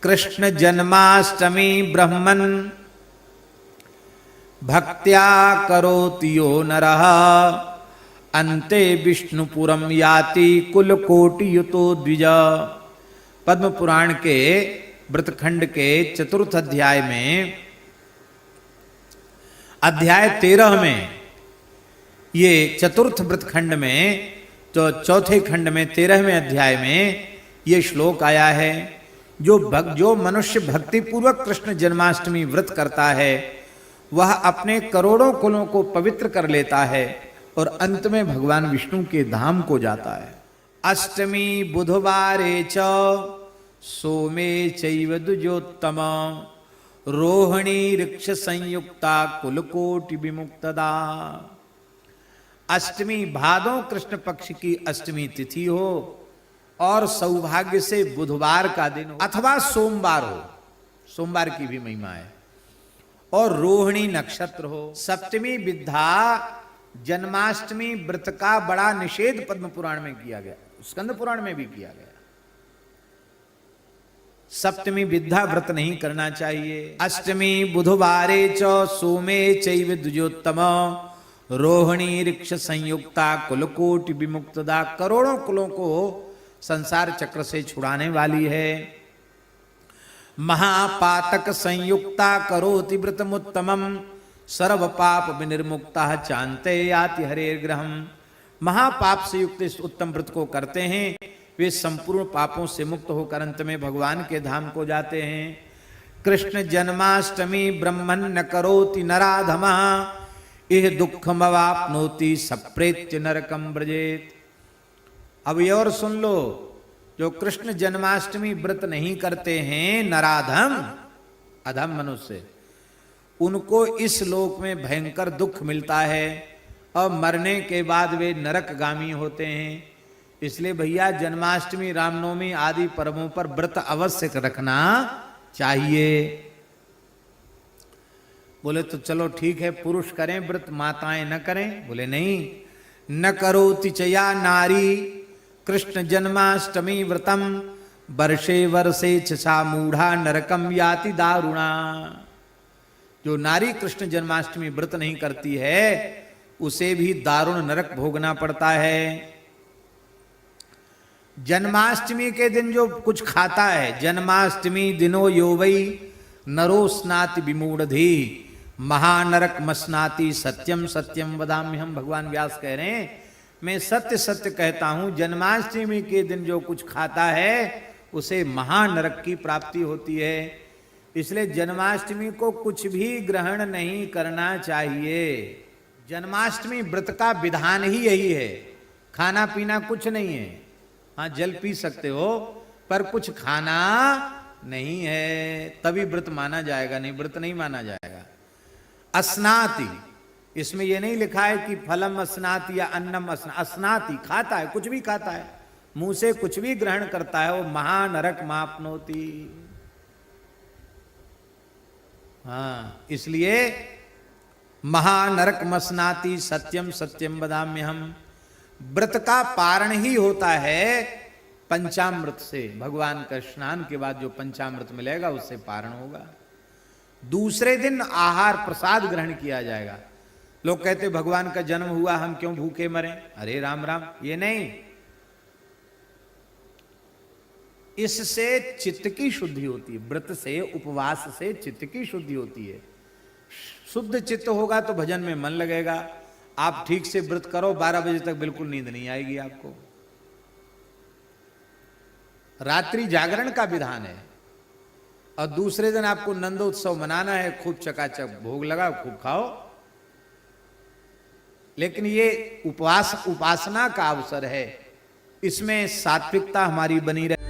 कृष्ण जन्माष्टमी ब्रह्मन् भक्त्या करोति यो नरः अन्ते विष्णुपुरम याति कुलकोटि युतो द्विज। पद्म पुराण के व्रतखंड के चतुर्थ अध्याय में अध्याय 13 में ये चतुर्थ व्रतखंड में तो चौथे खंड में 13वें अध्याय में ये श्लोक आया है। जो मनुष्य भक्ति पूर्वक कृष्ण जन्माष्टमी व्रत करता है वह अपने करोड़ों कुलों को पवित्र कर लेता है और अंत में भगवान विष्णु के धाम को जाता है। अष्टमी बुधवारे च सोमे चैव द्विजोत्तम रोहिणी ऋक्ष संयुक्ता कुलकोटि विमुक्तदा। अष्टमी भादों कृष्ण पक्ष की अष्टमी तिथि हो और सौभाग्य से बुधवार का दिन हो अथवा सोमवार हो, सोमवार की भी महिमा है, और रोहिणी नक्षत्र हो। सप्तमी विद्या जन्माष्टमी व्रत का बड़ा निषेध पद्म पुराण में किया गया, स्कंद पुराण में भी किया गया। सप्तमी विद्या व्रत नहीं करना चाहिए। अष्टमी बुधवारे च सोमे चैव द्विजोत्तम रोहिणी ऋक्ष संयुक्ता कुलकोटि विमुक्तदा। करोड़ों कुलों को संसार चक्र से छुड़ाने वाली है। महापातक संयुक्ता करोति व्रतमुत्तमम सर्व पाप विनिर्मुक्ता चान्ते याति हरे ग्रहम। महापाप से युक्त इस उत्तम व्रत को करते हैं वे संपूर्ण पापों से मुक्त होकर अंत में भगवान के धाम को जाते हैं। कृष्ण जन्माष्टमी ब्रह्मन् न करोति नराधमः इह दुःखमवाप्नोति सप्रेत्य नरकम व्रजेत। अब ये और सुन लो, जो कृष्ण जन्माष्टमी व्रत नहीं करते हैं नराधम अधम मनुष्य, उनको इस लोक में भयंकर दुख मिलता है और मरने के बाद वे नरकगामी होते हैं। इसलिए भैया जन्माष्टमी रामनवमी आदि पर्वों पर व्रत अवश्य रखना चाहिए। बोले तो चलो ठीक है, पुरुष करें व्रत माताएं न करें? बोले नहीं। न करोति चया नारी कृष्ण जन्माष्टमी व्रतम वर्षे वर्षे चा मूढ़ा नरकम याति दारुणा। जो नारी कृष्ण जन्माष्टमी व्रत नहीं करती है उसे भी दारुण नरक भोगना पड़ता है। जन्माष्टमी के दिन जो कुछ खाता है, जन्माष्टमी दिनो यो वै नरो स्नाति विमूढ़धि महानरक मस्नाति सत्यम सत्यम वदाम्य। हम भगवान व्यास कह रहे हैं मैं सत्य सत्य कहता हूं, जन्माष्टमी के दिन जो कुछ खाता है उसे महानरक की प्राप्ति होती है। इसलिए जन्माष्टमी को कुछ भी ग्रहण नहीं करना चाहिए। जन्माष्टमी व्रत का विधान ही यही है, खाना पीना कुछ नहीं है। हाँ जल पी सकते हो पर कुछ खाना नहीं है, तभी व्रत माना जाएगा, नहीं व्रत नहीं माना जाएगा। अस्नाति, इसमें यह नहीं लिखा है कि फलम अस्नाति या अन्नम अस्नाति, खाता है, कुछ भी खाता है, मुंह से कुछ भी ग्रहण करता है वो महानरक मापनोति। हाँ इसलिए महानरक मस्नाति सत्यम सत्यम वदाम्य। हम व्रत का पारण ही होता है पंचामृत से। भगवान का स्नान के बाद जो पंचामृत मिलेगा उससे पारण होगा। दूसरे दिन आहार प्रसाद ग्रहण किया जाएगा। लोग कहते भगवान का जन्म हुआ हम क्यों भूखे मरें? अरे राम राम, ये नहीं। इससे चित्त की शुद्धि होती है, व्रत से उपवास से चित्त की शुद्धि होती है। शुद्ध चित्त होगा तो भजन में मन लगेगा। आप ठीक से व्रत करो, 12 बजे तक बिल्कुल नींद नहीं आएगी आपको। रात्रि जागरण का विधान है और दूसरे दिन आपको नंदोत्सव मनाना है, खूब चकाचक भोग लगा, खूब खाओ। लेकिन ये उपवास उपासना का अवसर है, इसमें सात्विकता हमारी बनी रहे।